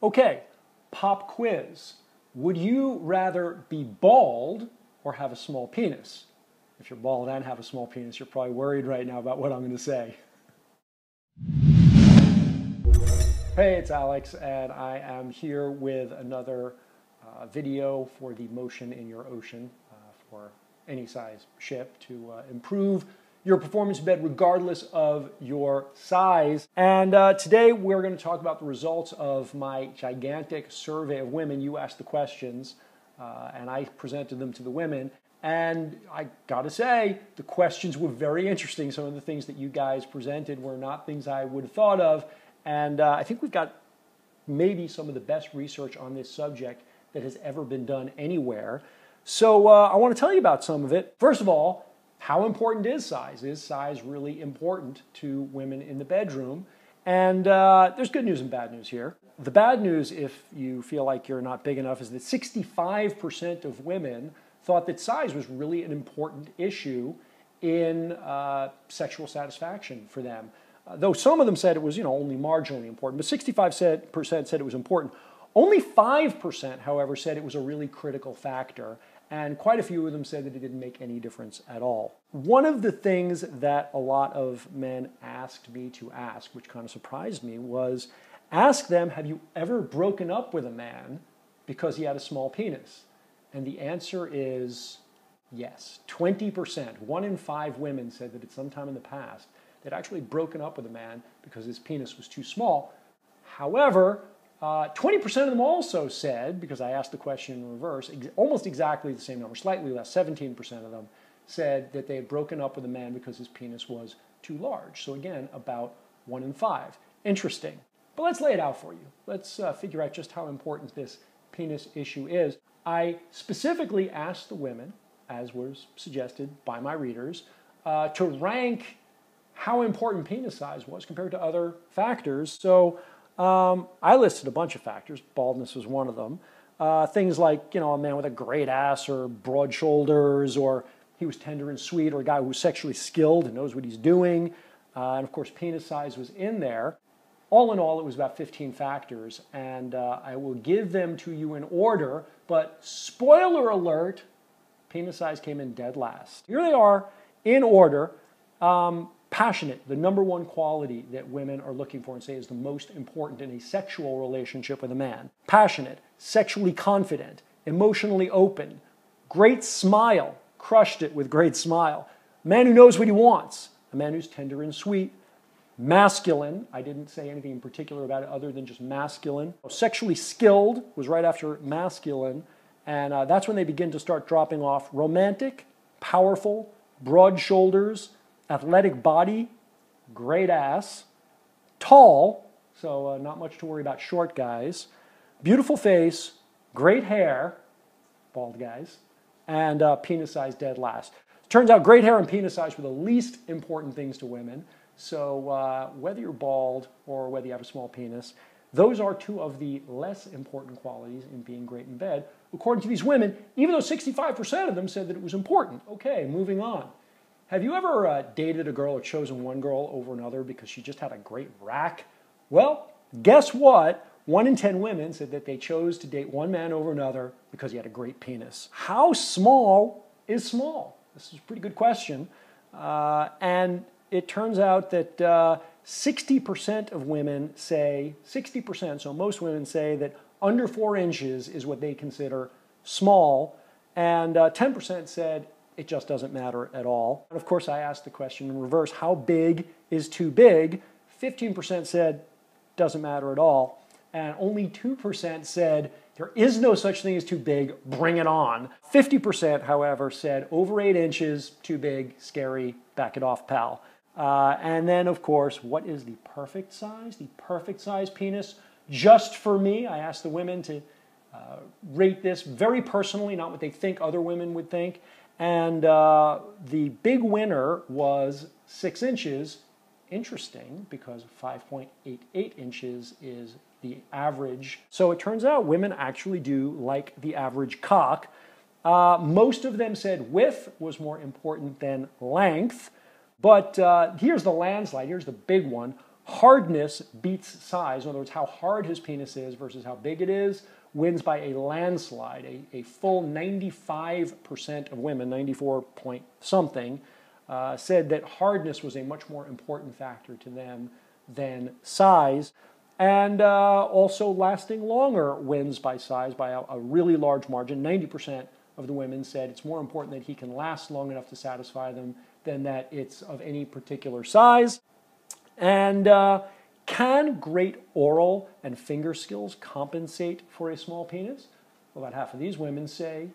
Okay, pop quiz. Would you rather be bald or have a small penis? If you're bald and have a small penis, you're probably worried right now about what I'm going to say. Hey, it's Alex, and I am here with another video for the Motion in Your Ocean for any size ship to improve your performance in bed regardless of your size. And today we're going to talk about the results of my gigantic survey of women. You asked the questions and I presented them to the women. And I gotta say, the questions were very interesting. Some of the things that you guys presented were not things I would have thought of. And I think we've got maybe some of the best research on this subject that has ever been done anywhere. So I want to tell you about some of it. First of all, how important is size? Is size really important to women in the bedroom? And there's good news and bad news here. The bad news, if you feel like you're not big enough, is that 65% of women thought that size was really an important issue in sexual satisfaction for them. Though some of them said it was, only marginally important, but 65% said it was important. Only 5%, however, said it was a really critical factor, and quite a few of them said that it didn't make any difference at all. One of the things that a lot of men asked me to ask, which kind of surprised me, was ask them, have you ever broken up with a man because he had a small penis? And the answer is yes. 20%, 1 in 5 women said that at some time in the past they'd actually broken up with a man because his penis was too small. However, 20% of them also said, because I asked the question in reverse, almost exactly the same number, slightly less, 17% of them said that they had broken up with a man because his penis was too large. So again, about 1 in 5. Interesting. But let's lay it out for you. Let's figure out just how important this penis issue is. I specifically asked the women, as was suggested by my readers, to rank how important penis size was compared to other factors. So I listed a bunch of factors. Baldness was one of them. Things like, a man with a great ass or broad shoulders, or he was tender and sweet, or a guy who was sexually skilled and knows what he's doing. And of course, penis size was in there. All in all, it was about 15 factors, and I will give them to you in order, but spoiler alert, penis size came in dead last. Here they are in order. Passionate, the number one quality that women are looking for and say is the most important in a sexual relationship with a man. Passionate, sexually confident, emotionally open, great smile, crushed it with great smile. A man who knows what he wants, a man who's tender and sweet. Masculine, I didn't say anything in particular about it other than just masculine. Sexually skilled was right after masculine, and that's when they begin to start dropping off. Romantic, powerful, broad shoulders, athletic body, great ass, tall, so not much to worry about short guys, beautiful face, great hair, bald guys, and penis size dead last. Turns out great hair and penis size were the least important things to women. So whether you're bald or whether you have a small penis, those are 2 of the less important qualities in being great in bed, according to these women, even though 65% of them said that it was important. Okay, moving on. Have you ever dated a girl or chosen one girl over another because she just had a great rack? Well, guess what? 1 in 10 women said that they chose to date one man over another because he had a great penis. How small is small? This is a pretty good question. And it turns out that 60% of women say, 60%, so most women say that under 4 inches is what they consider small, and 10% said it just doesn't matter at all. And of course, I asked the question in reverse, how big is too big? 15% said doesn't matter at all, and only 2% said there is no such thing as too big, bring it on. 50%, however, said over 8 inches, too big, scary, back it off, pal. And then, of course, what is the perfect size? The perfect size penis just for me. I asked the women to rate this very personally, not what they think other women would think. And the big winner was 6 inches. Interesting, because 5.88 inches is the average. So it turns out women actually do like the average cock. Most of them said width was more important than length. But here's the landslide, here's the big one. hardness beats size, in other words, how hard his penis is versus how big it is, wins by a landslide. A full 95% of women, 94 point something, said that hardness was a much more important factor to them than size. And also lasting longer wins by size by a really large margin. 90% of the women said it's more important that he can last long enough to satisfy them than that it's of any particular size. And can great oral and finger skills compensate for a small penis? Well, about half of these women say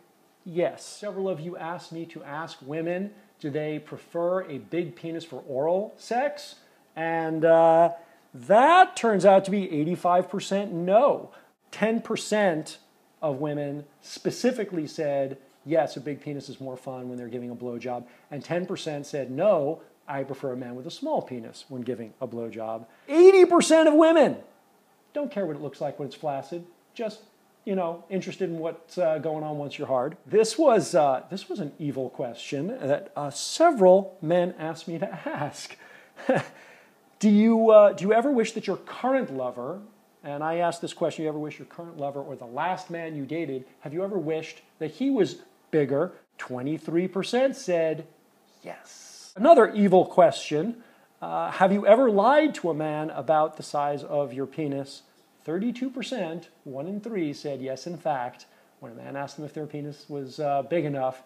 yes. Several of you asked me to ask women, do they prefer a big penis for oral sex? And that turns out to be 85% no. 10% of women specifically said, yes, a big penis is more fun when they're giving a blowjob. And 10% said, no, I prefer a man with a small penis when giving a blowjob. 80% of women don't care what it looks like when it's flaccid, just, interested in what's going on once you're hard. This was an evil question that several men asked me to ask. Do you ever wish that your current lover, and I asked this question, you ever wish your current lover or the last man you dated, have you ever wished that he was bigger? 23% said yes. Another evil question, have you ever lied to a man about the size of your penis? 32%, 1 in 3, said yes, in fact. When a man asked them if their penis was big enough,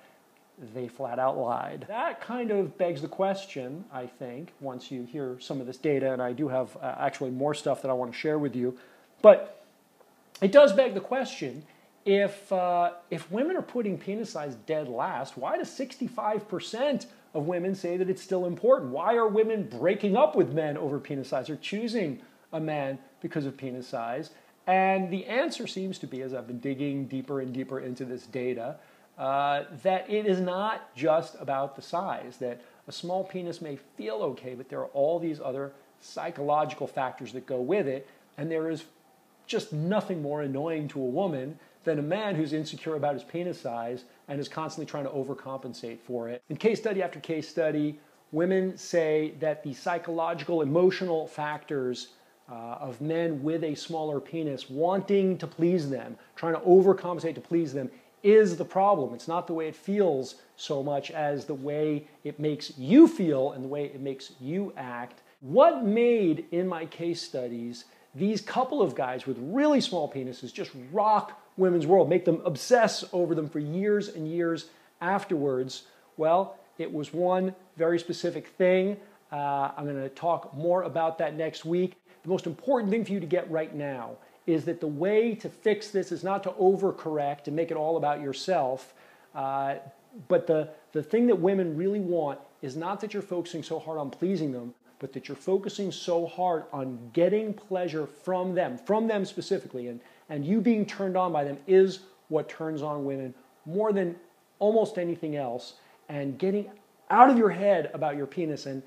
they flat out lied. That kind of begs the question, I think, once you hear some of this data, and I do have actually more stuff that I want to share with you, but it does beg the question, if women are putting penis size dead last, why does 65% of women say that it's still important? Why are women breaking up with men over penis size or choosing a man because of penis size? And the answer seems to be, as I've been digging deeper and deeper into this data, that it is not just about the size, that a small penis may feel okay, but there are all these other psychological factors that go with it, and there is just nothing more annoying to a woman than a man who's insecure about his penis size and is constantly trying to overcompensate for it. In case study after case study, women say that the psychological, emotional factors of men with a smaller penis wanting to please them, trying to overcompensate to please them, is the problem. It's not the way it feels so much as the way it makes you feel and the way it makes you act. What made, in my case studies, these couple of guys with really small penises just rock women's world, make them obsess over them for years and years afterwards? Well, it was one very specific thing. I'm going to talk more about that next week. The most important thing for you to get right now is that the way to fix this is not to overcorrect and make it all about yourself, but the thing that women really want is not that you're focusing so hard on pleasing them, but that you're focusing so hard on getting pleasure from them specifically, and you being turned on by them is what turns on women more than almost anything else, and getting out of your head about your penis and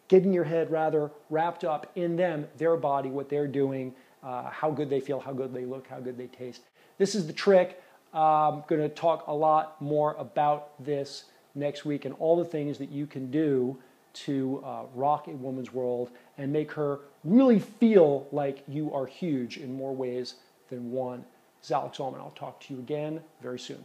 getting your head rather wrapped up in them, their body, what they're doing, how good they feel, how good they look, how good they taste. This is the trick. I'm going to talk a lot more about this next week and all the things that you can do to rock a woman's world and make her really feel like you are huge in more ways than one. This is Alex Allman. I'll talk to you again very soon.